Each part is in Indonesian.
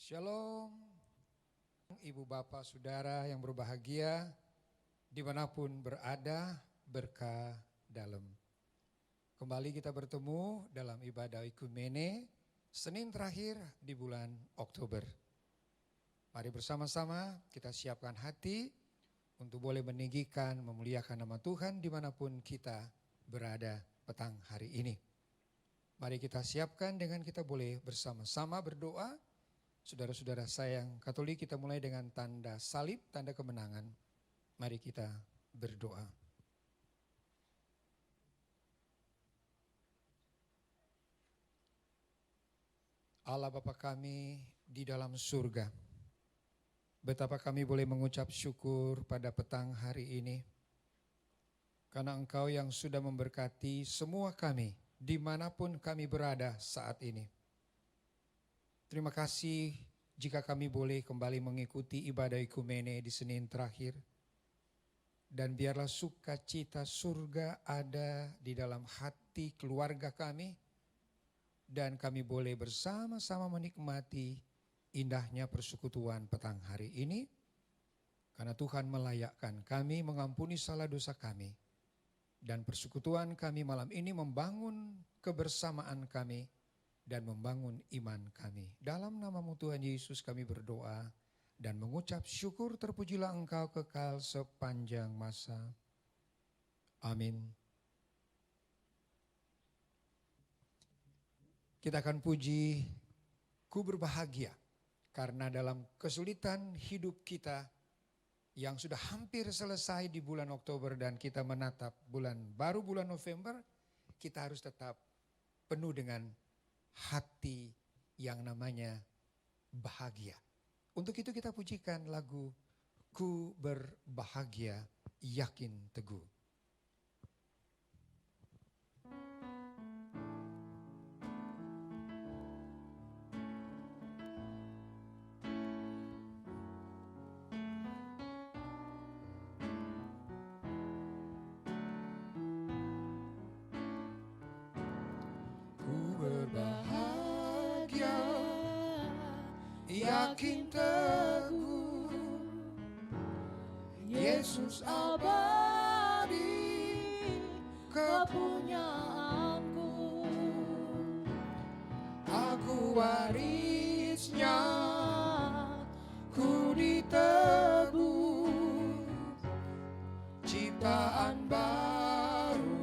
Shalom, Ibu Bapak Saudara yang berbahagia, dimanapun berada, berkah dalam. Kembali kita bertemu dalam ibadah Ikumene, Senin terakhir di bulan Oktober. Mari bersama-sama kita siapkan hati untuk boleh meninggikan, memuliakan nama Tuhan dimanapun kita berada petang hari ini. Mari kita siapkan dengan kita boleh bersama-sama berdoa. Saudara-saudara sayang Katolik, kita mulai dengan tanda salib, tanda kemenangan. Mari kita berdoa. Allah Bapa kami di dalam surga, betapa kami boleh mengucap syukur pada petang hari ini. Karena Engkau yang sudah memberkati semua kami, dimanapun kami berada saat ini. Terima kasih jika kami boleh kembali mengikuti ibadah Ikumene di Senin terakhir. Dan biarlah sukacita surga ada di dalam hati keluarga kami. Dan kami boleh bersama-sama menikmati indahnya persekutuan petang hari ini. Karena Tuhan melayakkan kami mengampuni salah dosa kami. Dan persekutuan kami malam ini membangun kebersamaan kami dan membangun iman kami. Dalam nama-Mu Tuhan Yesus kami berdoa dan mengucap syukur, terpujilah Engkau kekal sepanjang masa. Amin. Kita akan puji, ku berbahagia karena dalam kesulitan hidup kita yang sudah hampir selesai di bulan Oktober dan kita menatap bulan November, kita harus tetap penuh dengan hati yang namanya bahagia. Untuk itu kita pujikan lagu Ku Berbahagia Yakin Teguh. Yakin teguh, Yesus abadi kepunyaanku. Aku warisnya, ku ditebus, ciptaan baru,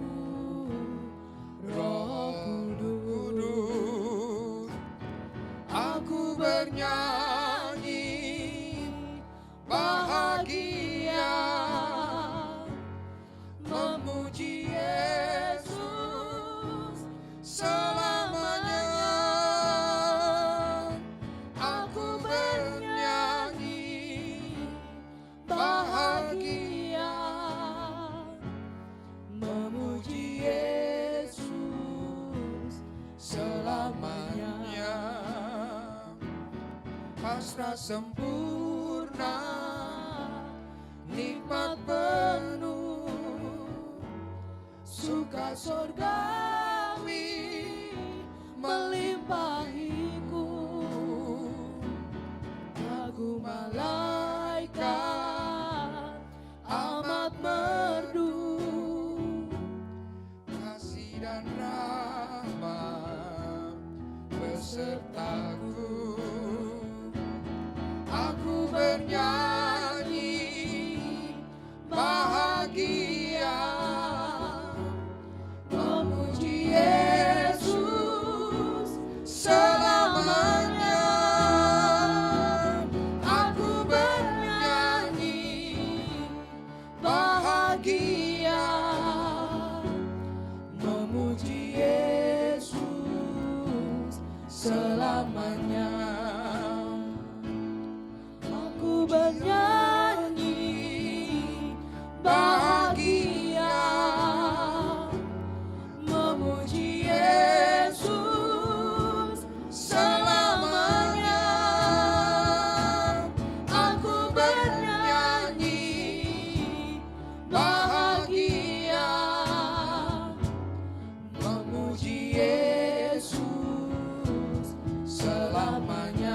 Roh Kudus. Aku bernyanyi bahagia, memuji Yesus selamanya. Aku bernyanyi bahagia, memuji Yesus selamanya. Pasrah sempurna, nikmat penuh, suka surgawi melimpahiku. Lagu malaikat amat merdu, kasih dan rahmat besertaku. Aku bernyanyi bahagia, memuji Yesus selamanya. Aku bernyanyi bahagia, memuji Yesus selamanya. Bernyanyi bahagia, memuji Yesus selamanya. Aku bernyanyi bahagia, memuji Yesus selamanya.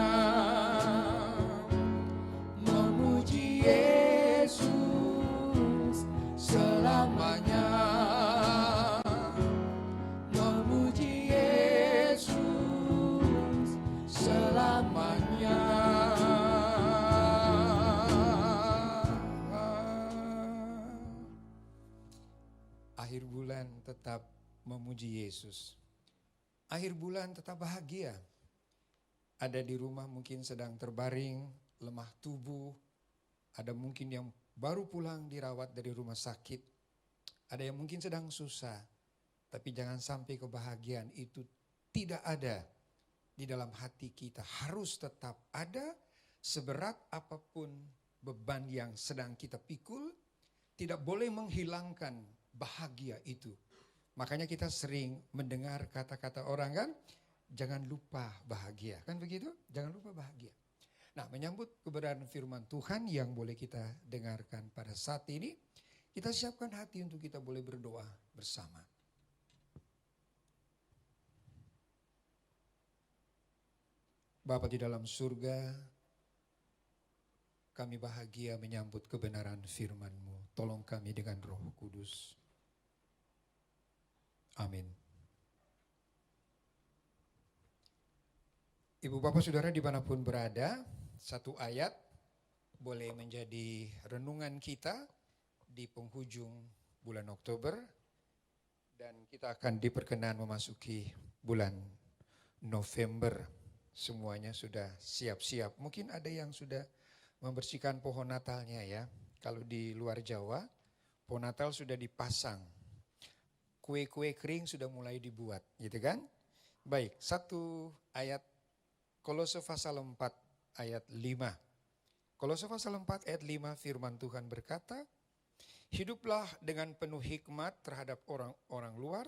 memuji Yesus. Akhir bulan tetap bahagia. Ada di rumah mungkin sedang terbaring, lemah tubuh. Ada mungkin yang baru pulang dirawat dari rumah sakit. Ada yang mungkin sedang susah. Tapi jangan sampai kebahagiaan itu tidak ada di dalam hati kita. Harus tetap ada, seberat apapun beban yang sedang kita pikul. Tidak boleh menghilangkan bahagia itu. Makanya kita sering mendengar kata-kata orang kan, jangan lupa bahagia. Kan begitu? Jangan lupa bahagia. Nah, menyambut keberadaan firman Tuhan yang boleh kita dengarkan pada saat ini, kita siapkan hati untuk kita boleh berdoa bersama. Bapa di dalam surga, kami bahagia menyambut kebenaran firman-Mu. Tolong kami dengan Roh Kudus. Amin. Ibu bapak saudara dimanapun berada, satu ayat boleh menjadi renungan kita di penghujung bulan Oktober. Dan kita akan diperkenan memasuki bulan November. Semuanya sudah siap-siap. Mungkin ada yang sudah membersihkan pohon Natalnya ya. Kalau di luar Jawa, pohon Natal sudah dipasang. Kue-kue kering sudah mulai dibuat, gitu kan? Baik, satu ayat Kolose pasal 4 ayat 5. Kolose pasal 4 ayat 5 firman Tuhan berkata, hiduplah dengan penuh hikmat terhadap orang-orang luar,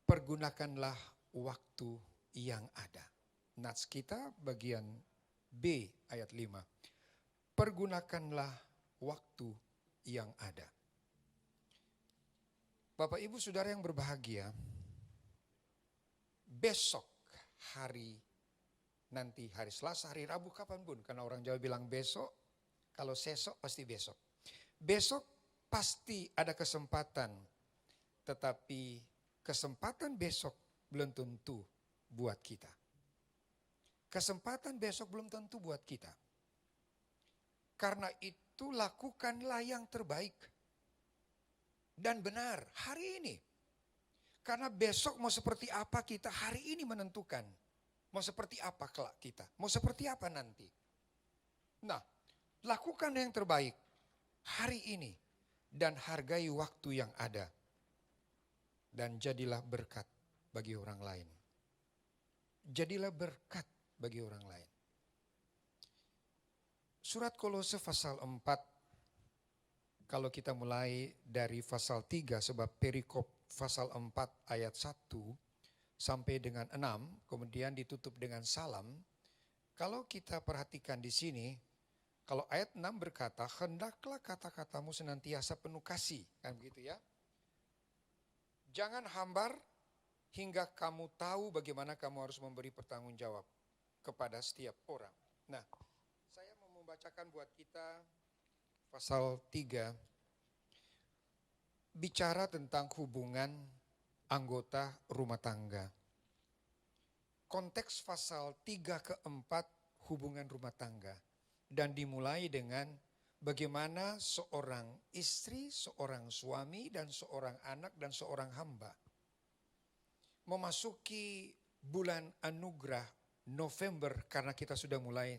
pergunakanlah waktu yang ada. Nats kita bagian B ayat 5. Pergunakanlah waktu yang ada. Bapak Ibu Saudara yang berbahagia, besok nanti hari Selasa, hari Rabu, kapanpun. Karena orang Jawa bilang besok, kalau sesok pasti besok. Besok pasti ada kesempatan, tetapi kesempatan besok belum tentu buat kita. Kesempatan besok belum tentu buat kita. Karena itu lakukanlah yang terbaik dan benar hari ini. Karena besok mau seperti apa kita hari ini menentukan. Mau seperti apa kelak kita. Mau seperti apa nanti. Nah, lakukan yang terbaik hari ini. Dan hargai waktu yang ada. Dan jadilah berkat bagi orang lain. Jadilah berkat bagi orang lain. Surat Kolose pasal 4. Kalau kita mulai dari pasal 3 sebab perikop pasal 4 ayat 1 sampai dengan 6 kemudian ditutup dengan salam. Kalau kita perhatikan di sini, kalau ayat 6 berkata, hendaklah kata-katamu senantiasa penuh kasih, kan begitu ya. Jangan hambar hingga kamu tahu bagaimana kamu harus memberi pertanggungjawab kepada setiap orang. Nah, saya mau membacakan buat kita pasal 3 bicara tentang hubungan anggota rumah tangga. Konteks pasal 3 ke 4 hubungan rumah tangga. Dan dimulai dengan bagaimana seorang istri, seorang suami, dan seorang anak, dan seorang hamba memasuki bulan anugerah November karena kita sudah mulai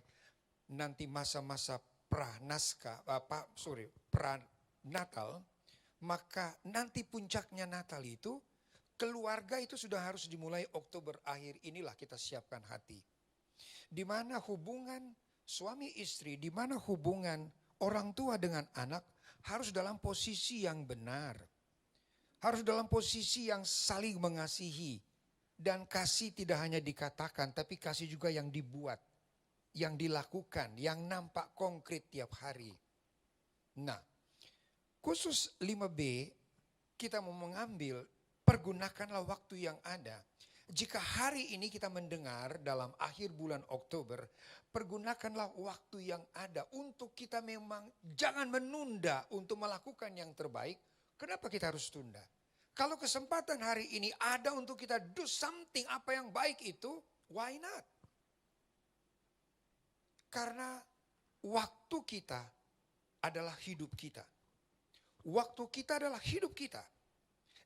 nanti masa-masa Natal, maka nanti puncaknya Natal itu, keluarga itu sudah harus dimulai Oktober akhir inilah kita siapkan hati. Di mana hubungan suami istri, di mana hubungan orang tua dengan anak harus dalam posisi yang benar. Harus dalam posisi yang saling mengasihi. Dan kasih tidak hanya dikatakan, tapi kasih juga yang dibuat. Yang dilakukan, yang nampak konkret tiap hari. Nah, khusus 5B kita mau mengambil pergunakanlah waktu yang ada. Jika hari ini kita mendengar dalam akhir bulan Oktober, pergunakanlah waktu yang ada untuk kita memang jangan menunda untuk melakukan yang terbaik. Kenapa kita harus tunda? Kalau kesempatan hari ini ada untuk kita do something apa yang baik itu, why not? Karena waktu kita adalah hidup kita. Waktu kita adalah hidup kita.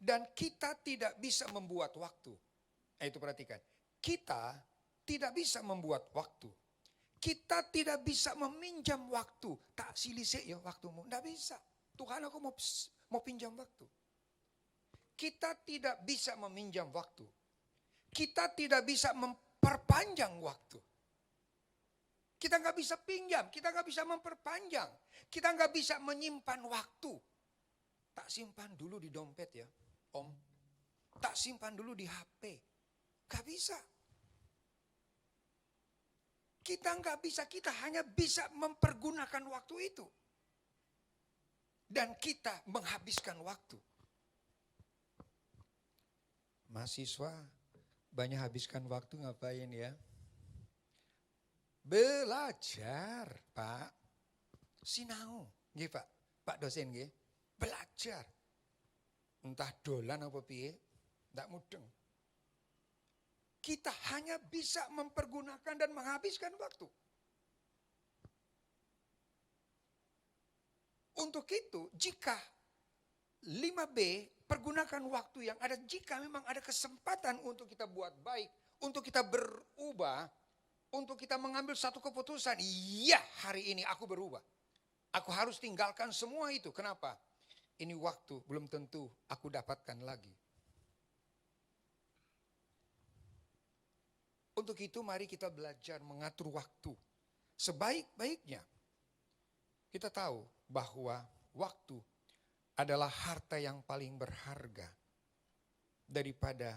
Dan kita tidak bisa membuat waktu. Itu perhatikan. Kita tidak bisa membuat waktu. Kita tidak bisa meminjam waktu. Tak silise ya waktumu. Tidak bisa. Tuhan, aku mau pinjam waktu. Kita tidak bisa meminjam waktu. Kita tidak bisa memperpanjang waktu. Kita nggak bisa pinjam, kita nggak bisa memperpanjang. Kita nggak bisa menyimpan waktu. Tak simpan dulu di dompet ya, Om. Tak simpan dulu di HP. Nggak bisa. Kita nggak bisa, kita hanya bisa mempergunakan waktu itu. Dan kita menghabiskan waktu. Mahasiswa banyak habiskan waktu ngapain ya? Belajar, Pak. Sinau, nggih Pak. Pak dosen nggih. Belajar. Entah dolan apa piye, ndak mudeng. Kita hanya bisa mempergunakan dan menghabiskan waktu. Untuk itu, jika 5B, pergunakan waktu yang ada, jika memang ada kesempatan untuk kita buat baik, untuk kita berubah, untuk kita mengambil satu keputusan, iya hari ini aku berubah. Aku harus tinggalkan semua itu. Kenapa? Ini waktu belum tentu aku dapatkan lagi. Untuk itu mari kita belajar mengatur waktu. Sebaik-baiknya kita tahu bahwa waktu adalah harta yang paling berharga daripada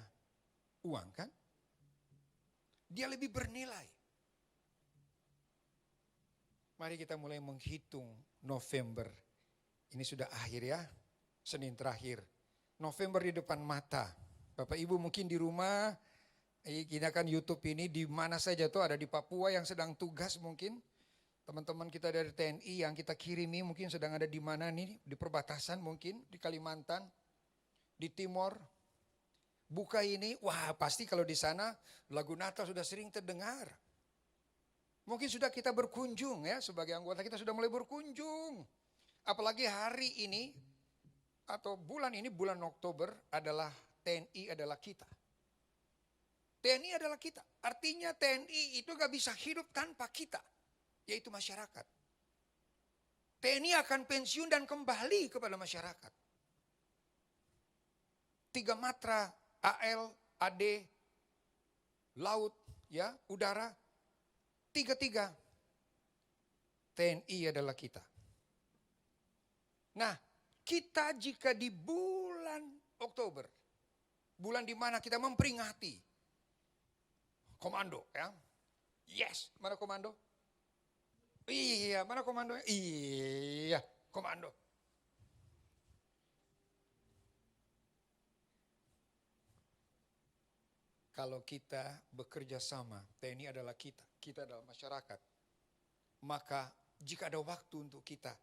uang, kan? Dia lebih bernilai. Mari kita mulai menghitung November. Ini sudah akhir ya, Senin terakhir. November di depan mata. Bapak Ibu mungkin di rumah, kita kan YouTube ini di mana saja tuh, ada di Papua yang sedang tugas mungkin. Teman-teman kita dari TNI yang kita kirimi mungkin sedang ada di mana nih, di perbatasan mungkin, di Kalimantan, di Timor. Buka ini, wah pasti kalau di sana lagu Natal sudah sering terdengar. Mungkin sudah kita berkunjung ya, sebagai anggota kita sudah mulai berkunjung. Apalagi hari ini atau bulan ini, bulan Oktober adalah TNI adalah kita. TNI adalah kita. Artinya TNI itu gak bisa hidup tanpa kita, yaitu masyarakat. TNI akan pensiun dan kembali kepada masyarakat. 3 matra, AL, AD, laut, ya, udara. 3 TNI adalah kita. Nah, kita jika di bulan Oktober, bulan di mana kita memperingati komando, ya. Yes, mana komando? Iya, mana komando? Iya, komando. Kalau kita bekerja sama, TNI adalah kita adalah masyarakat. Maka jika ada waktu untuk kita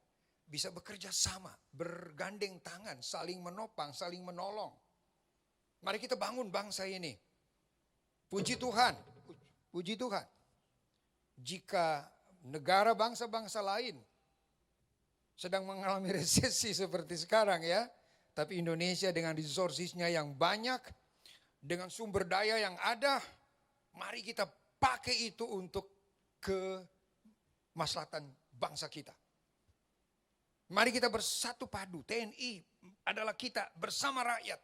bisa bekerja sama, bergandeng tangan, saling menopang, saling menolong. Mari kita bangun bangsa ini. Puji Tuhan, puji Tuhan. Jika negara bangsa-bangsa lain sedang mengalami resesi seperti sekarang ya, tapi Indonesia dengan resourcesnya yang banyak, dengan sumber daya yang ada, mari kita pakai itu untuk kemaslahatan bangsa kita. Mari kita bersatu padu, TNI adalah kita bersama rakyat,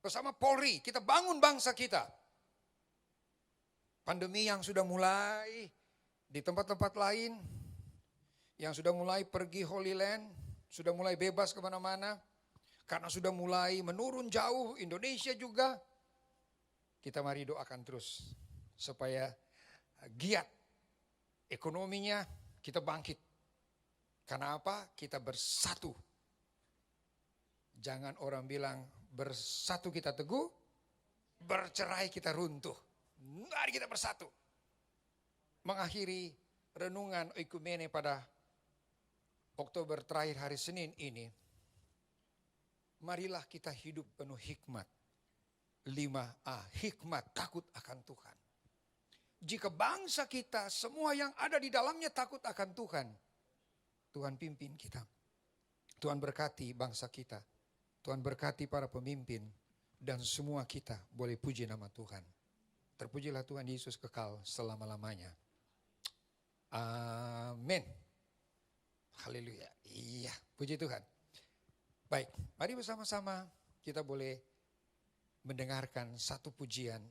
bersama Polri, kita bangun bangsa kita. Pandemi yang sudah mulai di tempat-tempat lain, yang sudah mulai pergi Holy Land, sudah mulai bebas kemana-mana, karena sudah mulai menurun jauh, Indonesia juga. Kita mari doakan terus supaya giat ekonominya kita bangkit. Karena apa? Kita bersatu. Jangan orang bilang bersatu kita teguh, bercerai kita runtuh. Mari kita bersatu. Mengakhiri renungan Oikumene pada Oktober terakhir hari Senin ini. Marilah kita hidup penuh hikmat. 5A, hikmat takut akan Tuhan. Jika bangsa kita semua yang ada di dalamnya takut akan Tuhan, Tuhan pimpin kita. Tuhan berkati bangsa kita. Tuhan berkati para pemimpin dan semua kita boleh puji nama Tuhan. Terpujilah Tuhan Yesus kekal selama-lamanya. Amin. Haleluya. Iya, puji Tuhan. Baik, mari bersama-sama kita boleh mendengarkan satu pujian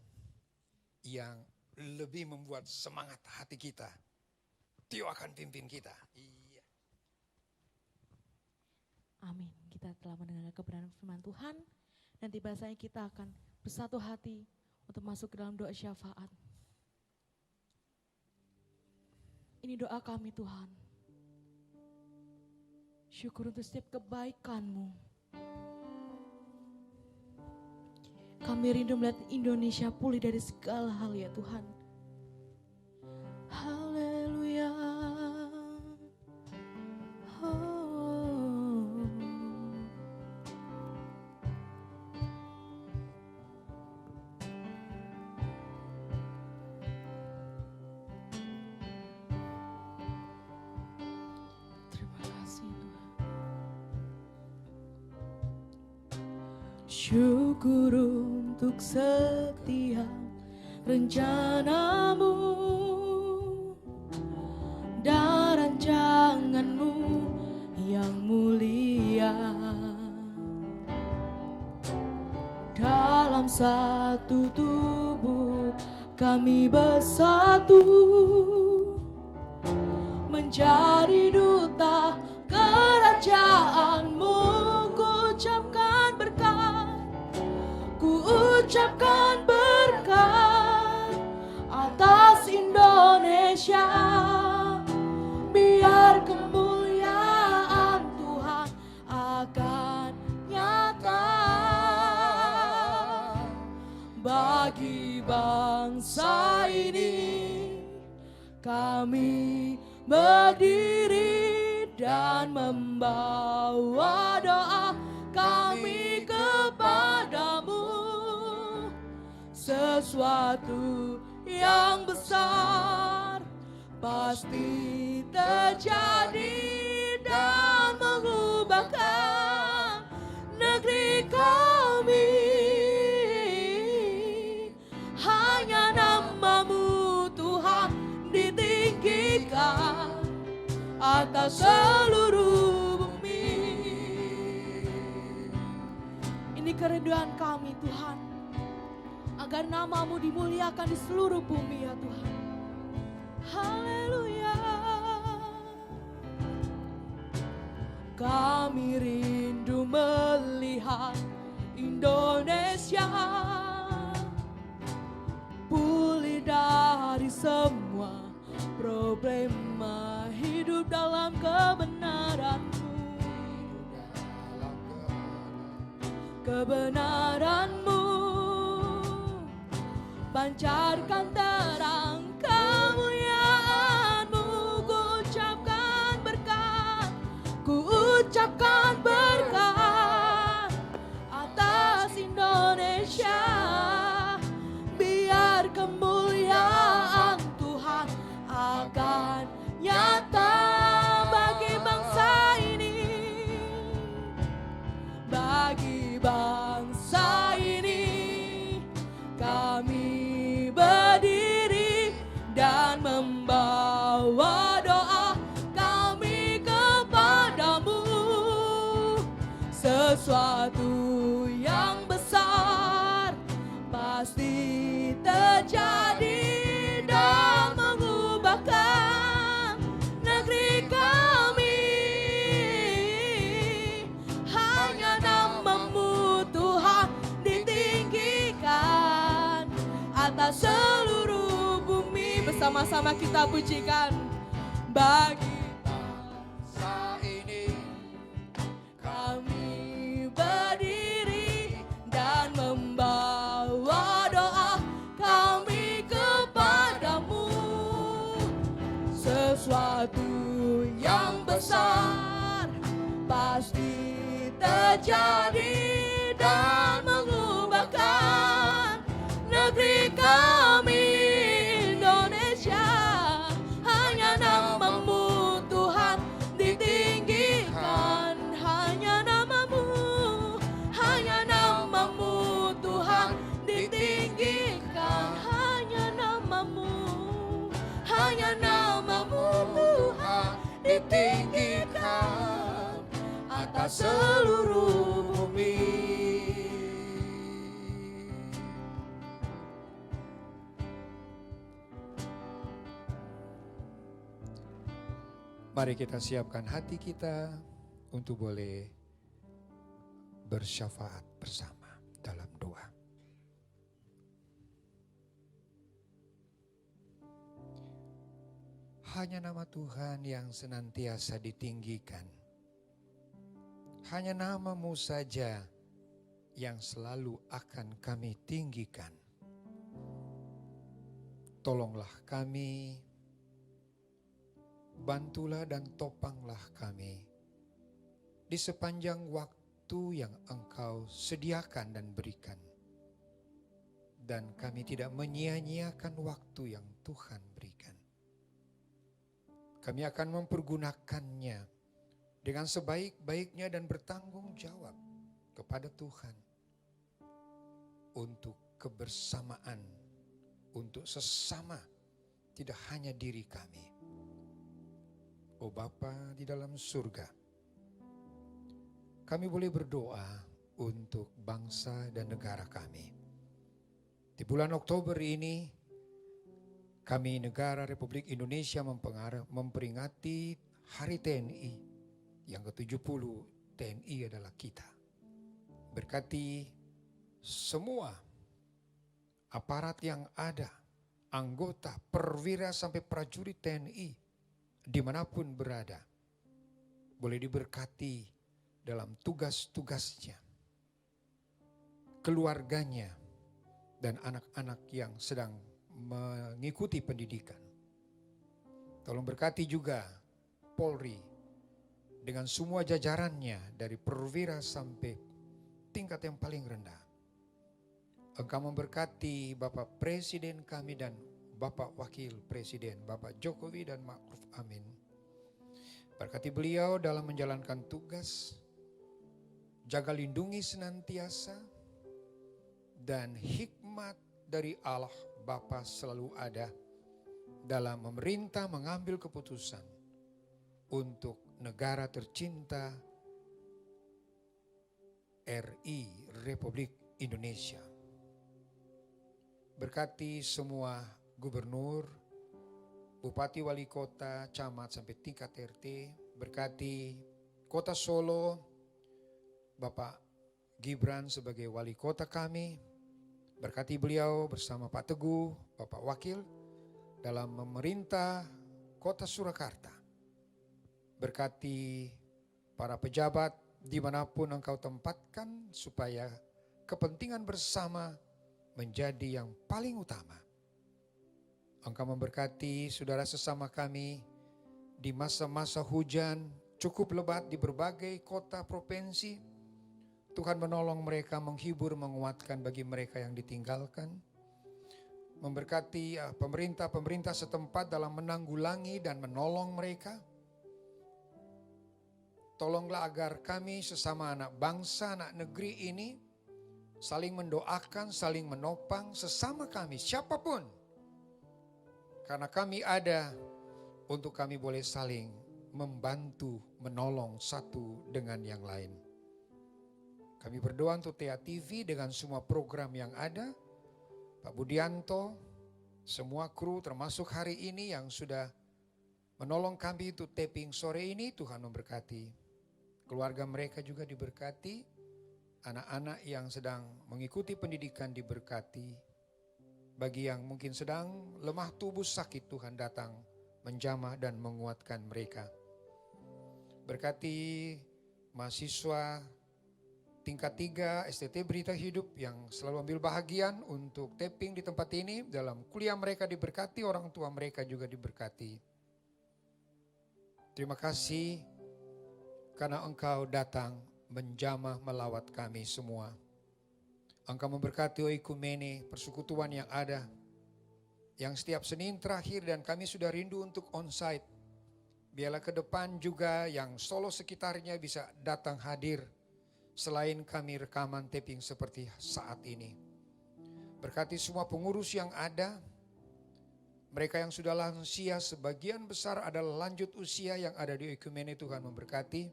yang lebih membuat semangat hati kita. Dia akan pimpin kita. Iya. Amin. Kita telah mendengar kebenaran firman Tuhan dan tiba saatnya kita akan bersatu hati untuk masuk ke dalam doa syafaat. Ini doa kami Tuhan. Syukur untuk setiap kebaikan-Mu. Kami rindu melihat Indonesia pulih dari segala hal ya Tuhan. Haleluya. Oh. Terima kasih Tuhan. Syukur untuk setiap rencana-Mu dan rancangan-Mu yang mulia. Dalam satu tubuh kami bersatu menjadi duta kerajaan-Mu. Ku ucapkan berkat, ku ucapkan berkat atas Indonesia. Biar kemuliaan Tuhan akan nyata bagi bangsa ini. Kami berdiri dan membawa doa kami kepadamu. Sesuatu yang besar pasti terjadi dan mengubahkan negeri kami. Hanya nama-Mu Tuhan ditinggikan atas seluruh bumi. Ini kerinduan kami Tuhan, agar nama-Mu dimuliakan di seluruh bumi ya Tuhan. Haleluya. Kami rindu melihat Indonesia pulih dari semua problema, hidup dalam kebenaran-Mu. Kebenaran-Mu pancarkan terang kemuliaan-Mu. Ku ucapkan berkat, ku ucapkan berkat atas Indonesia. Biar kemuliaan Tuhan akan nyata bagi bangsa ini. Bagi bangsa ini kami berdiri dan membawa doa kami kepadamu. Sesuatu yang besar pasti terjadi dan mengubahkan negeri kami. Hanya nama-Mu Tuhan ditinggikan atas seluruh bumi. Bersama-sama kita pujikan. Bagi bangsa ini kami berdiri dan membawa doa kami kepadamu. Sesuatu yang besar pasti terjadi dan mengubahkan negeri kami Indonesia. Hanya nama-Mu Tuhan ditinggikan, hanya nama-Mu, hanya namamu Tuhan ditinggikan atas seluruh bumi. Mari kita siapkan hati kita untuk boleh bersyafaat bersama dalam doa. Hanya nama Tuhan yang senantiasa ditinggikan. Hanya nama-Mu saja yang selalu akan kami tinggikan. Tolonglah kami, bantulah dan topanglah kami di sepanjang waktu yang Engkau sediakan dan berikan. Dan kami tidak menyia-nyiakan waktu yang Tuhan berikan. Kami akan mempergunakannya dengan sebaik-baiknya dan bertanggung jawab kepada Tuhan untuk kebersamaan, untuk sesama, tidak hanya diri kami. Oh Bapa di dalam surga, kami boleh berdoa untuk bangsa dan negara kami. Di bulan Oktober ini, kami negara Republik Indonesia memperingati Hari TNI. Yang ke-70 TNI adalah kita. Berkati semua aparat yang ada, anggota, perwira sampai prajurit TNI, dimanapun berada, boleh diberkati dalam tugas-tugasnya, keluarganya, dan anak-anak yang sedang mengikuti pendidikan. Tolong berkati juga Polri dengan semua jajarannya dari perwira sampai tingkat yang paling rendah. Engkau memberkati Bapak Presiden kami dan Bapak Wakil Presiden, Bapak Jokowi dan Ma'ruf Amin. Berkati beliau dalam menjalankan tugas, jaga lindungi senantiasa, dan hikmat dari Allah Bapa selalu ada dalam memerintah mengambil keputusan untuk negara tercinta RI Republik Indonesia. Berkati semua gubernur, bupati, wali kota, camat sampai tingkat RT. Berkati Kota Solo, Bapak Gibran sebagai wali kota kami. Berkati beliau bersama Pak Teguh, Bapak Wakil, dalam memerintah Kota Surakarta. Berkati para pejabat dimanapun engkau tempatkan, supaya kepentingan bersama menjadi yang paling utama. Engkau memberkati saudara sesama kami di masa-masa hujan cukup lebat di berbagai kota provinsi. Tuhan menolong mereka, menghibur, menguatkan bagi mereka yang ditinggalkan. Memberkati pemerintah setempat dalam menanggulangi dan menolong mereka. Tolonglah agar kami sesama anak bangsa, anak negeri ini saling mendoakan, saling menopang sesama kami, siapapun. Karena kami ada untuk kami boleh saling membantu, menolong satu dengan yang lain. Kami berdoa untuk TA TV dengan semua program yang ada. Pak Budianto, semua kru termasuk hari ini yang sudah menolong kami untuk taping sore ini, Tuhan memberkati. Keluarga mereka juga diberkati. Anak-anak yang sedang mengikuti pendidikan diberkati. Bagi yang mungkin sedang lemah tubuh sakit, Tuhan datang menjamah dan menguatkan mereka. Berkati mahasiswa tingkat 3 STT Berita Hidup yang selalu ambil bahagian untuk taping di tempat ini. Dalam kuliah mereka diberkati, orang tua mereka juga diberkati. Terima kasih karena Engkau datang menjamah melawat kami semua. Engkau memberkati oikumene, persekutuan yang ada, yang setiap Senin terakhir, dan kami sudah rindu untuk onsite. Biarlah ke depan juga yang Solo sekitarnya bisa datang hadir, selain kami rekaman taping seperti saat ini. Berkati semua pengurus yang ada, Mereka yang sudah lansia sebagian besar adalah lanjut usia yang ada di Ekumene, Tuhan memberkati.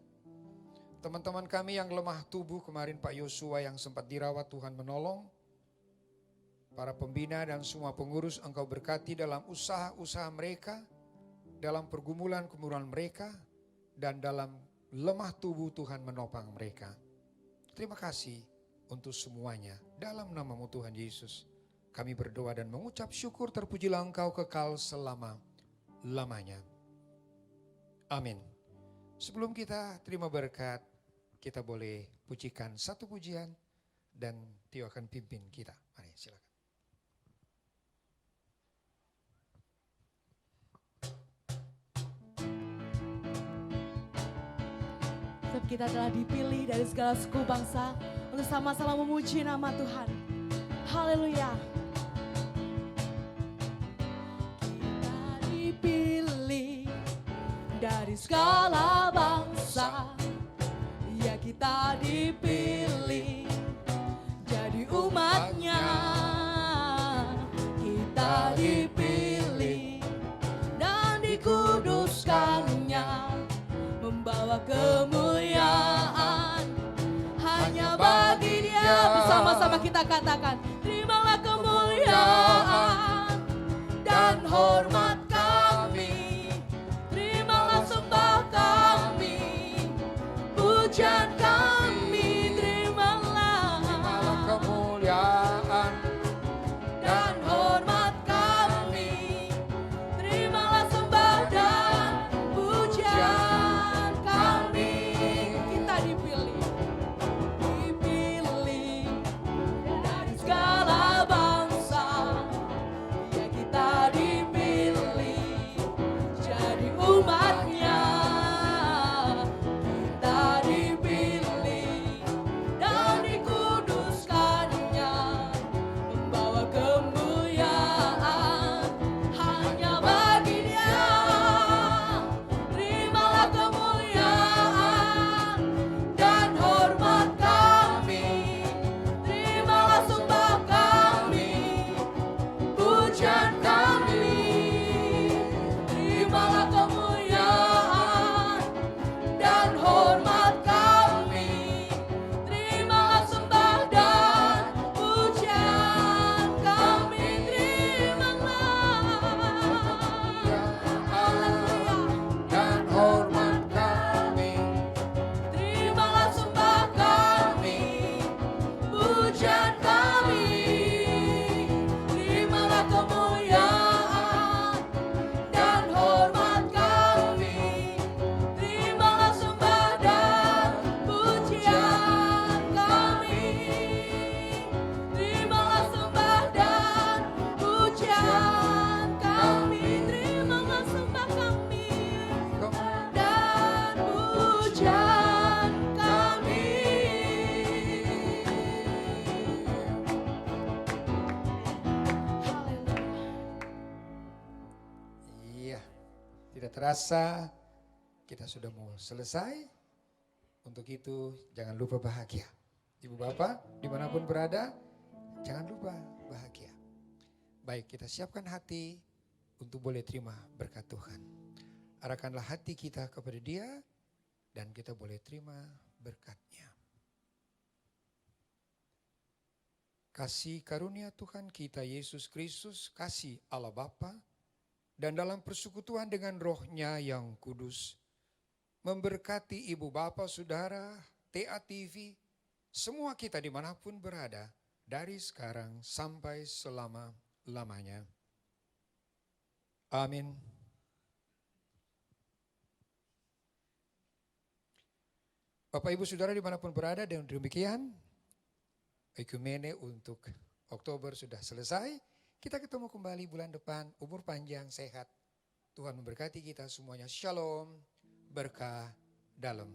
Teman-teman kami yang lemah tubuh kemarin Pak Yosua yang sempat dirawat, Tuhan menolong. Para pembina dan semua pengurus Engkau berkati dalam usaha-usaha mereka, dalam pergumulan-pergumulan mereka, dan dalam lemah tubuh Tuhan menopang mereka. Terima kasih untuk semuanya. Dalam nama-Mu Tuhan Yesus, kami berdoa dan mengucap syukur, terpujilah Engkau kekal selama-lamanya. Amin. Sebelum kita terima berkat, kita boleh pujikan satu pujian dan Tio akan pimpin kita. Mari silakan. Sebab kita telah dipilih dari segala suku bangsa untuk sama-sama memuji nama Tuhan. Haleluya. Kita dipilih dari segala bangsa. Ya, kita dipilih jadi umatnya. Kita dipilih dan dikuduskannya, membawa kemuliaan hanya bagi Dia. Bersama-sama kita katakan, terimalah kemuliaan dan hormat kami, terimalah sembah kami, pujian kami, terimalah kemuliaan dan hormat kami, terimalah sembah dan pujian kami. Kita dipilih dari segala bangsa. Ya, kita dipilih jadi umatnya. Kita dipilih dan dikuduskannya, membawa kemuliaan hanya bagi Dia. Terimalah kemuliaan dan hormat kami, terimalah sembah kami, pujian kami, terimalah kemuliaan dan hormat kami, terimalah sembah dan pujian kami, dan hormat kami, terimalah sembah kami, pujian kami, terimalah kemuliaan dan hormat kami, terimalah sembah dan pujian kami, terimalah sembah dan pujian kami, terimalah sembah kami dan pujian kami. Iya, tidak terasa kita sudah mau selesai. Untuk itu jangan lupa bahagia. Ibu Bapak dimanapun berada, jangan lupa bahagia. Baik, kita siapkan hati untuk boleh terima berkat Tuhan. Arahkanlah hati kita kepada Dia dan kita boleh terima berkat-Nya. Kasih karunia Tuhan kita Yesus Kristus, kasih Allah Bapa, dan dalam persekutuan dengan Roh-Nya yang kudus, memberkati ibu bapak saudara, TA TV, semua kita dimanapun berada, dari sekarang sampai selama-lamanya. Amin. Bapak ibu saudara dimanapun berada, dengan demikian Ekumene untuk Oktober sudah selesai. Kita ketemu kembali bulan depan, umur panjang, sehat. Tuhan memberkati kita semuanya. Shalom, berkah dalam.